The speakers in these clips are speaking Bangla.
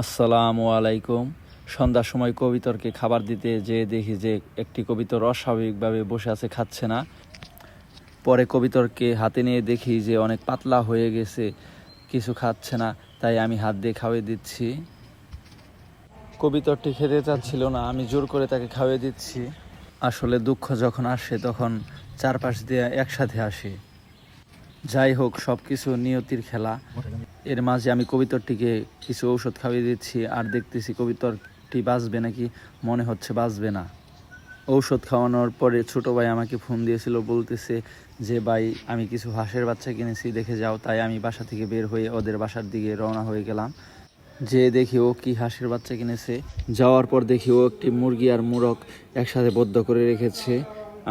আসসালামু আলাইকুম। সন্ধ্যার সময় কবিতরকে খাবার দিতে যেয়ে দেখি যে একটি কবিতর অস্বাভাবিকভাবে বসে আছে, খাচ্ছে না। পরে কবিতরকে হাতে নিয়ে দেখি যে অনেক পাতলা হয়ে গেছে, কিছু খাচ্ছে না, তাই আমি হাত দিয়ে খাওয়িয়ে দিচ্ছি। কবিতরটি খেতে চাচ্ছিল না, আমি জোর করে তাকে খাওয়িয়ে দিচ্ছি। আসলে দুঃখ যখন আসে তখন চারপাশ দিয়ে একসাথে আসে। যাই হোক, সব কিছু নিয়তির খেলা। এর মাঝে আমি কবিতরটিকে কিছু ঔষধ খাইয়ে দিচ্ছি, আর দেখতেছি কবিতরটি বাঁচবে নাকি। মনে হচ্ছে বাঁচবে না। ঔষধ খাওয়ানোর পরে ছোটো ভাই আমাকে ফোন দিয়েছিল, বলতেছে যে ভাই আমি কিছু হাঁসের বাচ্চা কিনেছি, দেখে যাও। তাই আমি বাসা থেকে বের হয়ে ওদের বাসার দিকে রওনা হয়ে গেলাম। যে দেখি ও কি হাঁসের বাচ্চা কিনেছে। যাওয়ার পর দেখি ও একটি মুরগি আর মুরগ একসাথে বদ্ধ করে রেখেছে,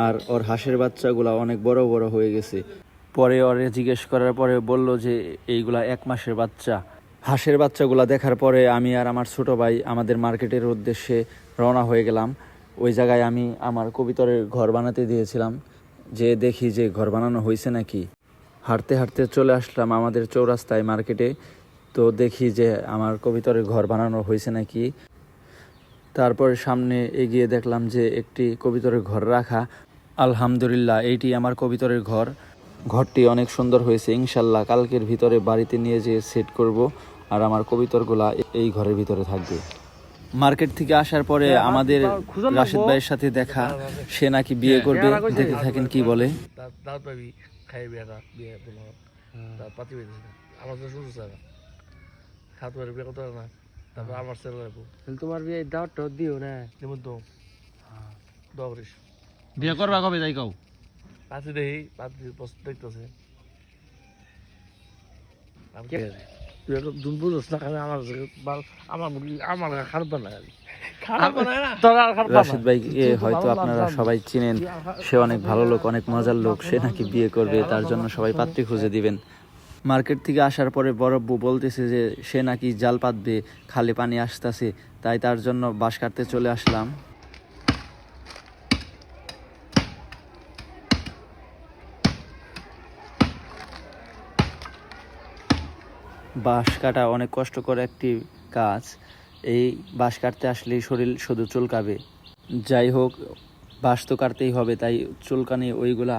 আর ওর হাঁসের বাচ্চাগুলো অনেক বড় বড় হয়ে গেছে। পরে ওরে জিজ্ঞেস করার পরে বলল যে এইগুলা 1 মাসের বাচ্চা। হাঁসের বাচ্চাগুলা দেখার পরে আমি আর আমার ছোটো ভাই আমাদের মার্কেটের উদ্দেশ্যে রওনা হয়ে গেলাম। ওই জায়গায় আমি আমার কবিতরের ঘর বানাতে দিয়েছিলাম, যে দেখি যে ঘর বানানো হয়েছে নাকি। হাঁটতে হাঁটতে চলে আসলাম আমাদের চৌরাস্তায় মার্কেটে। তো দেখি যে আমার কবিতরের ঘর বানানো হয়েছে নাকি। তারপরে সামনে এগিয়ে দেখলাম যে একটি কবিতরের ঘর রাখা। আলহামদুলিল্লাহ, এইটি আমার কবিতরের ঘর। ঘরটি অনেক সুন্দর হয়েছে। ইনশাল্লাহ কালকের ভিতরে বাড়িতে নিয়ে যেয়ে সেট করব, আর আমার কবিতরগুলা এই ঘরের ভিতরে থাকবে। মার্কেট থেকে আসার পরে আমাদের রাশেদ ভাইয়ের সাথে দেখা, সে নাকি বিয়ে করবে। দেখে থাকেন কি বলে। তোমার বিয়ে দাওয়াত দিও না, বিয়ে করবা কবে যাই কও? পাতি দেখি পাতি দেখতেছে রাশেদ ভাইকে হয়তো আপনারা সবাই চিনেন। সে অনেক ভালো লোক, অনেক মজার লোক। সে নাকি বিয়ে করবে, তার জন্য সবাই পাত্রী খুঁজে দিবেন। মার্কেট থেকে আসার পরে বড়ব্বু বলতেছে যে সে নাকি জাল পাতবে, খালে পানি আসতেছে, তাই তার জন্য বাঁশ কাটতে চলে আসলাম। বাঁশ কাটা অনেক কষ্টকর একটি কাজ। এই বাঁশ কাটতে আসলেই শরীর শুধু চুলকাবে। যাই হোক, বাঁশ তো কাটতেই হবে, তাই চুলকানি ওইগুলা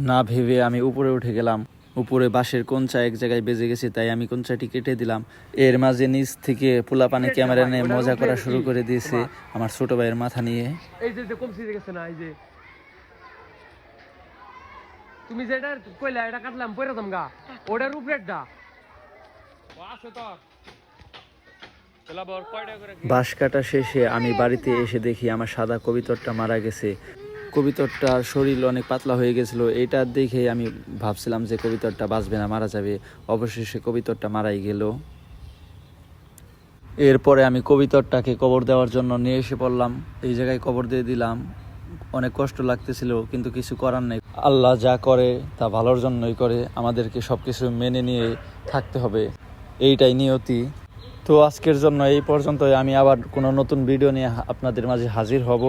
না ভেবে আমি উপরে উঠে গেলাম। উপরে বাঁশের কোঞ্চা এক জায়গায় বেজে গেছে, তাই আমি কোঞ্চাটি কেটে দিলাম। এর মাঝে নিচ থেকে পোলাপানি ক্যামেরা নিয়ে মজা করা শুরু করে দিয়েছে আমার ছোট ভাইয়ের মাথা নিয়ে। এই যে কমছে গেছে না, এই যে তুমি যেটা কইলা এটা কাটলাম পয়রা দামগা ওটার উপরেরটা আছে তো। বাঁশ কাটা শেষে আমি বাড়িতে এসে দেখি আমার সাদা কবিতরটা মারা গেছে। কবিতরটার শরীর অনেক পাতলা হয়ে গেছিলো। এটা দেখে আমি ভাবছিলাম যে কবিতরটা বাঁচবে না, মারা যাবে। অবশেষে কবিতরটা মারাই গেল। এরপরে আমি কবিতরটাকে কবর দেওয়ার জন্য নিয়ে এসে পড়লাম। এই জায়গায় কবর দিয়ে দিলাম। অনেক কষ্ট লাগতেছিল, কিন্তু কিছু করার নেই। আল্লাহ যা করে তা ভালোর জন্যই করে। আমাদেরকে সব কিছু মেনে নিয়ে থাকতে হবে, এইটাই নিয়তি। তো আজকের জন্য এই পর্যন্তই। আমি আবার কোনো নতুন ভিডিও নিয়ে আপনাদের মাঝে হাজির হব।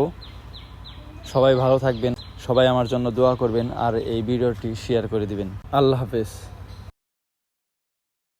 সবাই ভালো থাকবেন, সবাই আমার জন্য দোয়া করবেন, আর এই ভিডিওটি শেয়ার করে দিবেন। আল্লাহ হাফেজ।